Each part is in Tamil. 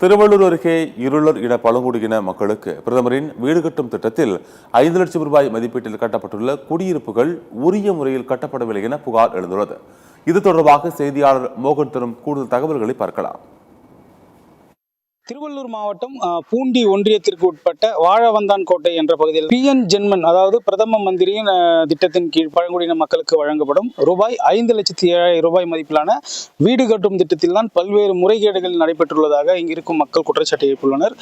திருவள்ளூர் அருகே இருளர் இன பழங்குடியின மக்களுக்கு பிரதமரின் வீடு கட்டும் திட்டத்தில் 5 லட்சம் ரூபாய் மதிப்பீட்டில் கட்டப்பட்டுள்ள குடியிருப்புகள் உரிய முறையில் கட்டப்படவில்லை என புகார் எழுந்துள்ளது. இது தொடர்பாக செய்தியாளர் மோகன் தரும் கூடுதல் தகவல்களை பார்க்கலாம். திருவள்ளூர் மாவட்டம் பூண்டி ஒன்றியத்திற்கு உட்பட்ட வாழவந்தான் கோட்டை என்ற பகுதியில் பிஎன் ஜென்மன் அதாவது பிரதம மந்திரியின் திட்டத்தின் கீழ் பழங்குடியின மக்களுக்கு வழங்கப்படும் ரூபாய் 5,07,000 மதிப்பிலான வீடு கட்டும் திட்டத்தில் தான் பல்வேறு முறைகேடுகள் நடைபெற்றுள்ளதாக இங்கு இருக்கும் மக்கள் குற்றச்சாட்டு எழுப்பியுள்ளனர்.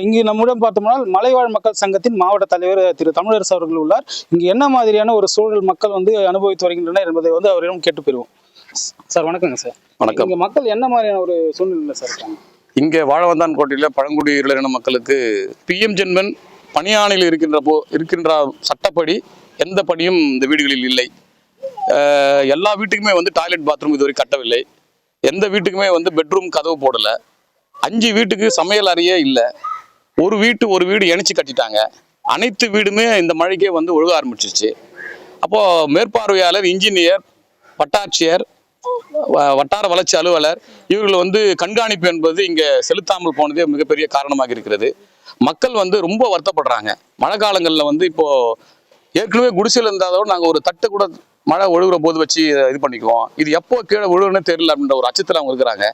இங்கு நம்முடன் பார்த்தோம்னால் மலைவாழ் மக்கள் சங்கத்தின் மாவட்ட தலைவர் திரு தமிழரசு அவர்கள் உள்ளார். இங்கு என்ன மாதிரியான ஒரு சூழல் மக்கள் அனுபவித்து வருகின்றனர் என்பதை அவரிடம் கேட்டு பெறுவோம். சார் வணக்கங்க சார். வணக்கம். இங்க மக்கள் என்ன மாதிரியான ஒரு சூழ்நிலை சார் இருக்காங்க? இங்கே வாழவந்தான் கோட்டையில் பழங்குடி இருளரின மக்களுக்கு பிஎம் ஜென்மன் பணியாணையில் இருக்கின்ற சட்டப்படி எந்த பணியும் இந்த வீடுகளில் இல்லை. எல்லா வீட்டுக்குமே டாய்லெட் பாத்ரூம் இதுவரை கட்டவில்லை. எந்த வீட்டுக்குமே பெட்ரூம் கதவு போடலை. 5 வீட்டுக்கு சமையல் அறையே இல்லை. ஒரு வீடு இணைச்சி கட்டிட்டாங்க. அனைத்து வீடுமே இந்த மழைக்கே ஒழுக ஆரம்பிச்சிருச்சு. அப்போது மேற்பார்வையாளர், இன்ஜினியர், வட்டாட்சியர், வட்டார வளர்ச்சி அலுவலர் இவர்கள் கண்காணிப்பு என்பது இங்கே செலுத்தாமல் போனதே மிகப்பெரிய காரணமாக இருக்கிறது. மக்கள் ரொம்ப வருத்தப்படுறாங்க. மழை காலங்களில் இப்போ ஏற்கனவே குடிசையில் இருந்தாதோட நாங்கள் ஒரு தட்டு கூட மழை ஒழுகுற போது வச்சு இது பண்ணிக்குவோம். இது எப்போ கீழே ஒழுகுன்னு தெரியல அப்படின்ற ஒரு அச்சத்தில் அவங்க இருக்கிறாங்க.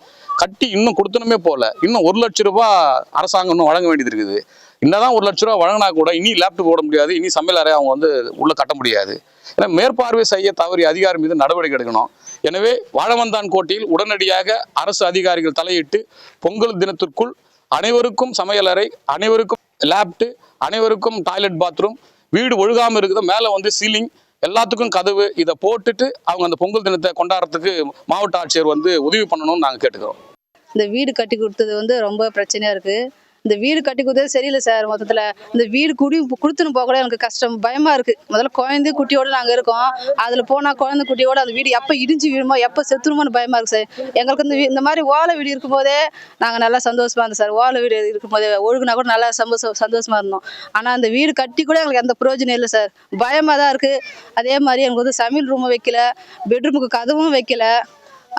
கட்டி இன்னும் கொடுத்தனுமே போகல. இன்னும் 1 லட்சம் ரூபாய் அரசாங்கம் இன்னும் வழங்க வேண்டியது இருக்குது. இன்னதான் 1 லட்ச ரூபா வழங்கினா கூட இனி லேப்டாப் போட முடியாது, இனி சமையல் அறை அவங்க உள்ள கட்ட முடியாது. ஏன்னா மேற்பார்வை செய்ய தவறிய அதிகாரி மீது நடவடிக்கை எடுக்கணும். எனவே வாழவந்தான் கோட்டையில் உடனடியாக அரசு அதிகாரிகள் தலையிட்டு பொங்கல் தினத்திற்குள் அனைவருக்கும் சமையலறை, அனைவருக்கும் லேப்டு, அனைவருக்கும் டாய்லெட் பாத்ரூம், வீடு ஒழுகாமல் இருக்குது, மேலே சீலிங், எல்லாத்துக்கும் கதவு, இதை போட்டுட்டு அவங்க அந்த பொங்கல் தினத்தை கொண்டாடுறதுக்கு மாவட்ட ஆட்சியர் உதவி பண்ணணும்னு நாங்கள் கேட்டுக்கிறோம். இந்த வீடு கட்டி கொடுத்தது ரொம்ப பிரச்சனையா இருக்கு. இந்த வீடு கட்டி கொடுத்தது சரியில்லை சார். மொத்தத்தில் இந்த வீடு கொடுத்துன்னு போக கூட எனக்கு கஷ்டம், பயமா இருக்கு. முதல்ல குழந்தை குட்டியோட நாங்கள் இருக்கோம். அதில் போனால் குழந்தை குட்டியோட அந்த வீடு எப்போ இடிஞ்சு விழுமோ, எப்போ செத்துருமோன்னு பயமா இருக்கு சார். எங்களுக்கு இந்த மாதிரி ஓலை வீடு இருக்கும்போதே நாங்கள் நல்லா சந்தோஷமா இருந்தோம் சார். ஓலை வீடு இருக்கும்போதே ஒழுகுனா கூட நல்லா சந்தோஷமா இருந்தோம். ஆனால் அந்த வீடு கட்டி கூட எங்களுக்கு எந்த பிரயோஜனம் இல்லை சார். பயமாக தான் இருக்கு. அதே மாதிரி எனக்கு சமையல் ரூமும் வைக்கல, பெட்ரூமுக்கு கதவும் வைக்கல.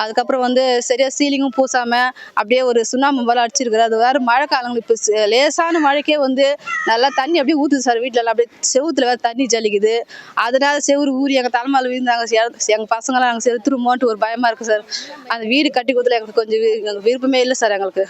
அதுக்கப்புறம் சரியா சீலிங்கும் பூசாம அப்படியே ஒரு சுண்ணாம்பு போல அடிச்சிருக்குது. அது வேற மழை காலங்கள் இப்போ லேசான மழைக்கே நல்லா தண்ணி அப்படியே ஊற்றுது சார். வீட்டில எல்லாம் அப்படியே செவுத்துல வேற தண்ணி ஜலிக்குது. அதனால செவுறு ஊறி எங்கள் தலைமையில விழுந்தாங்க. எங்கள் பசங்களாம் நாங்கள் செத்துருமோன்ட்டு ஒரு பயமா இருக்கு சார். அந்த வீடு கட்டி கொடுத்துல எங்களுக்கு கொஞ்சம் விருப்பமே இல்லை சார் எங்களுக்கு.